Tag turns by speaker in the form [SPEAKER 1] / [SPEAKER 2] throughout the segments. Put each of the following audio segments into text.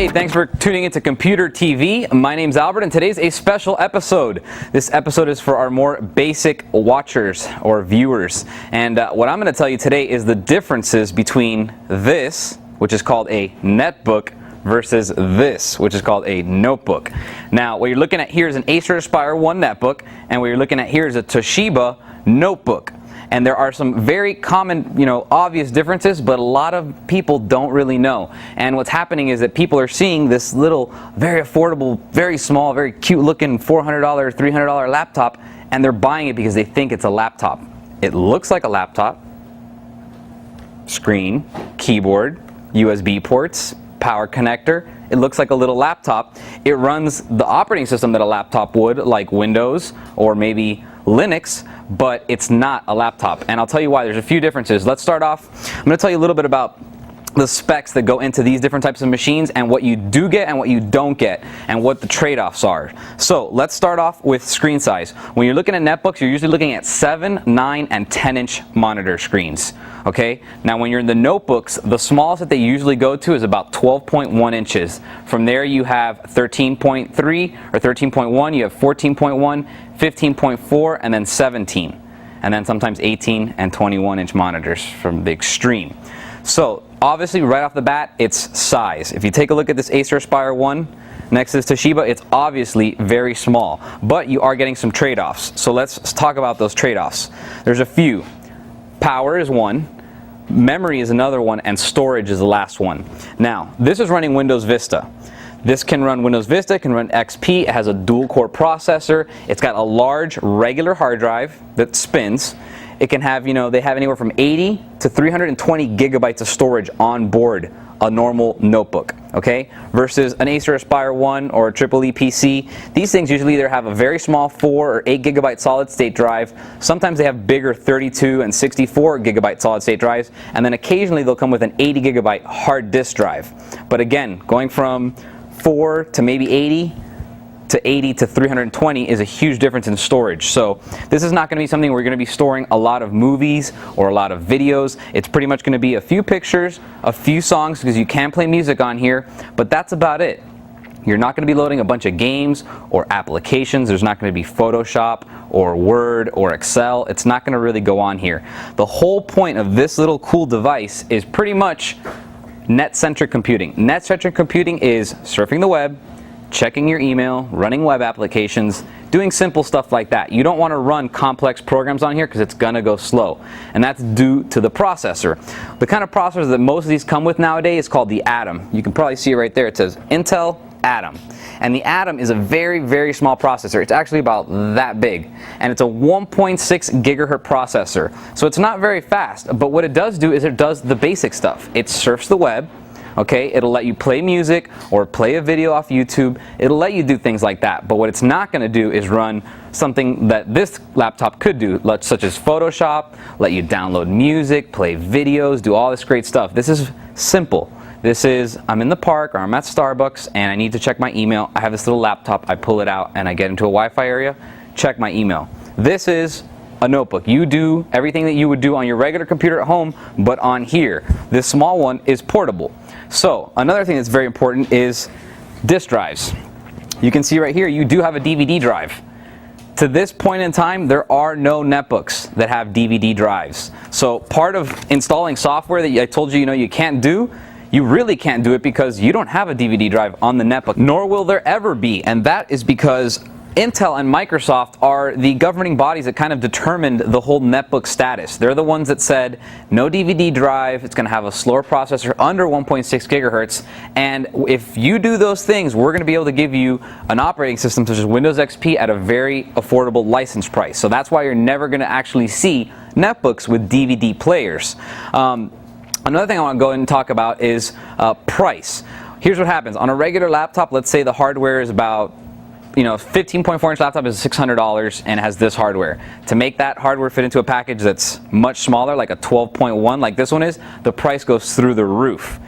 [SPEAKER 1] Hey, thanks for tuning into Computer TV. My name's Albert, and today's a special episode. This episode is for our more basic watchers or viewers. And what I'm going to tell you today is the differences between this, which is called a netbook, versus this, which is called a notebook. Now, what you're looking at here is an Acer Aspire 1 netbook, and what you're looking at here is a Toshiba notebook. And there are some very common, obvious differences, but a lot of people don't really know. And what's happening is that people are seeing this little, very affordable, very small, very cute looking $400, $300 laptop, and they're buying it because they think it's a laptop. It looks like a laptop. Screen, keyboard, USB ports, power connector. It looks like a little laptop. It runs the operating system that a laptop would, like Windows or maybe Linux, but it's not a laptop. And I'll tell you why. There's a few differences. Let's start off. I'm going to tell you a little bit about the specs that go into these different types of machines and what you do get and what you don't get and what the trade-offs are. So let's start off with screen size. When you're looking at netbooks, you're usually looking at 7, 9, and 10-inch monitor screens. Okay? Now when you're in the notebooks, the smallest that they usually go to is about 12.1 inches. From there you have 13.3 or 13.1, you have 14.1, 15.4, and then 17. And then sometimes 18 and 21-inch monitors from the extreme. So obviously right off the bat, it's size. If you take a look at this Acer Aspire 1 next to this Toshiba, it's obviously very small, but you are getting some trade-offs. So let's talk about those trade-offs. There's a few. Power is one, memory is another one, and storage is the last one. Now, this is running Windows Vista. This can run Windows Vista, it can run XP, it has a dual-core processor, it's got a large regular hard drive that spins. It can have, they have anywhere from 80 to 320 gigabytes of storage on board a normal notebook, okay? Versus an Acer Aspire 1 or a EEE PC. These things usually either have a very small 4 or 8 gigabyte solid state drive. Sometimes they have bigger 32 and 64 gigabyte solid state drives, and then occasionally they'll come with an 80 gigabyte hard disk drive. But again, going from 4 to maybe 80 to 80 to 320 is a huge difference in storage. So this is not going to be something where you're going to be storing a lot of movies or a lot of videos. It's pretty much going to be a few pictures, a few songs, because you can play music on here, but that's about it. You're not going to be loading a bunch of games or applications. There's not going to be Photoshop or Word or Excel. It's not going to really go on here. The whole point of this little cool device is pretty much net-centric computing. Net-centric computing is surfing the web, checking your email, running web applications, doing simple stuff like that. You don't want to run complex programs on here because it's going to go slow. And that's due to the processor. The kind of processor that most of these come with nowadays is called the Atom. You can probably see it right there. It says Intel Atom. And the Atom is a very, very small processor. It's actually about that big. And it's a 1.6 gigahertz processor. So it's not very fast. But what it does do is it does the basic stuff. It surfs the web. Okay, it'll let you play music or play a video off YouTube. It'll let you do things like that. But what it's not going to do is run something that this laptop could do, such as Photoshop, let you download music, play videos, do all this great stuff. This is simple. This is, I'm in the park or I'm at Starbucks and I need to check my email. I have this little laptop, I pull it out and I get into a Wi-Fi area, check my email. This is a notebook. You do everything that you would do on your regular computer at home, but on here. This small one is portable. So another thing that's very important is disk drives. You can see right here you do have a DVD drive. To this point in time, there are no netbooks that have DVD drives. So part of installing software that I told you, you can't do, you really can't do it because you don't have a DVD drive on the netbook, nor will there ever be. And that is because Intel and Microsoft are the governing bodies that kind of determined the whole netbook status. They're the ones that said no DVD drive, it's going to have a slower processor under 1.6 gigahertz, and if you do those things, we're going to be able to give you an operating system such as Windows XP at a very affordable license price. So that's why you're never going to actually see netbooks with DVD players. Another thing I want to go ahead and talk about is price. Here's what happens. On a regular laptop, let's say the hardware is about 15.4 inch laptop is $600 and it has this hardware. To make that hardware fit into a package that's much smaller, like a 12.1 like this one is, the price goes through the roof.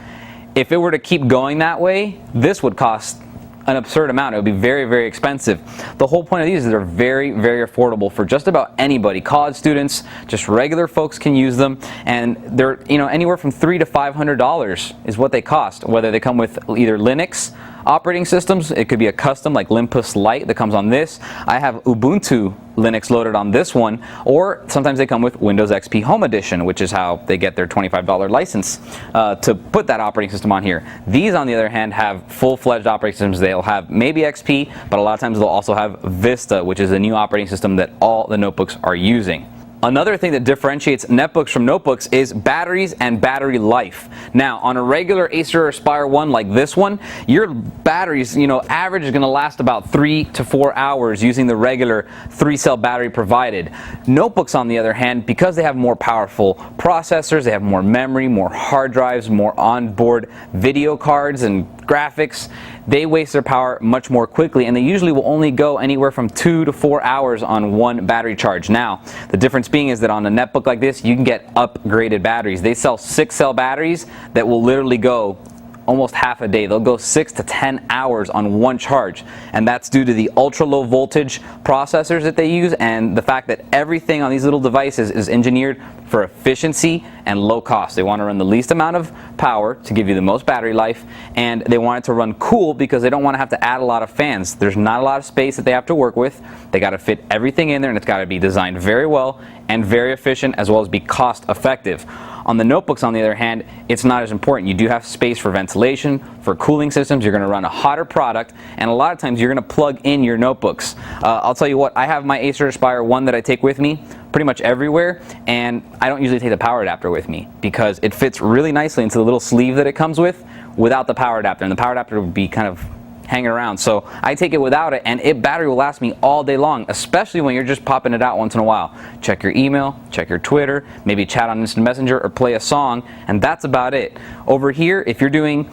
[SPEAKER 1] If it were to keep going that way, this would cost an absurd amount. It would be very, very expensive. The whole point of these is they're very, very affordable for just about anybody. College students, just regular folks can use them, and they're anywhere from $300 to $500 is what they cost. Whether they come with either Linux operating systems, it could be a custom like Limpus Lite that comes on this. I have Ubuntu Linux loaded on this one, or sometimes they come with Windows XP Home Edition, which is how they get their $25 license to put that operating system on here. These, on the other hand, have full-fledged operating systems. They'll have maybe XP, but a lot of times they'll also have Vista, which is a new operating system that all the notebooks are using. Another thing that differentiates netbooks from notebooks is batteries and battery life. Now, on a regular Acer Aspire 1 like this one, your batteries, average is going to last about 3 to 4 hours using the regular 3-cell battery provided. Notebooks, on the other hand, because they have more powerful processors, they have more memory, more hard drives, more onboard video cards and graphics, they waste their power much more quickly, and they usually will only go anywhere from 2 to 4 hours on one battery charge. Now, the difference being is that on a netbook like this, you can get upgraded batteries. They sell 6-cell batteries that will literally go almost half a day. They'll go 6 to 10 hours on one charge, and that's due to the ultra low voltage processors that they use and the fact that everything on these little devices is engineered for efficiency and low cost. They want to run the least amount of power to give you the most battery life, and they want it to run cool because they don't want to have to add a lot of fans. There's not a lot of space that they have to work with. They got to fit everything in there, and it's got to be designed very well and very efficient, as well as be cost effective. On the notebooks, on the other hand, it's not as important. You do have space for ventilation, for cooling systems. You're going to run a hotter product, and a lot of times you're going to plug in your notebooks. I'll tell you what, I have my Acer Aspire 1 that I take with me pretty much everywhere, and I don't usually take the power adapter with me because it fits really nicely into the little sleeve that it comes with without the power adapter, and the power adapter would be kind of hanging around. So I take it without it, and battery will last me all day long, especially when you're just popping it out once in a while. Check your email, check your Twitter, maybe chat on Instant Messenger or play a song, and that's about it. Over here, if you're doing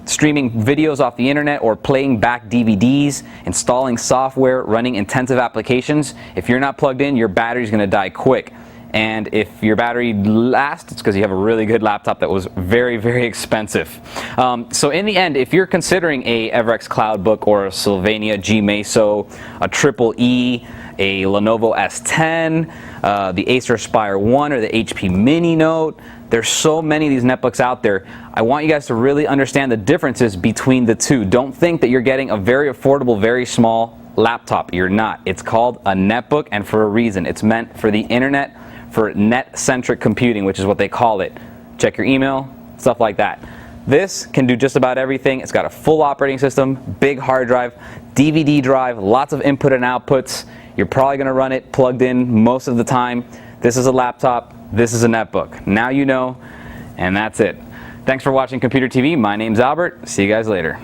[SPEAKER 1] streaming videos off the internet or playing back DVDs, installing software, running intensive applications, if you're not plugged in, your battery's going to die quick. And if your battery lasts, it's because you have a really good laptop that was very, very expensive. So in the end, if you're considering a Everex Cloudbook or a Sylvania G Meso, a Triple E, a Lenovo S10, the Acer Aspire 1 or the HP Mini Note, there's so many of these netbooks out there. I want you guys to really understand the differences between the two. Don't think that you're getting a very affordable, very small laptop. You're not. It's called a netbook, and for a reason. It's meant for the internet, for net-centric computing, which is what they call it. Check your email, stuff like that. This can do just about everything. It's got a full operating system, big hard drive, DVD drive, lots of input and outputs. You're probably going to run it plugged in most of the time. This is a laptop. This is a netbook. Now you know, and that's it. Thanks for watching Computer TV. My name's Albert. See you guys later.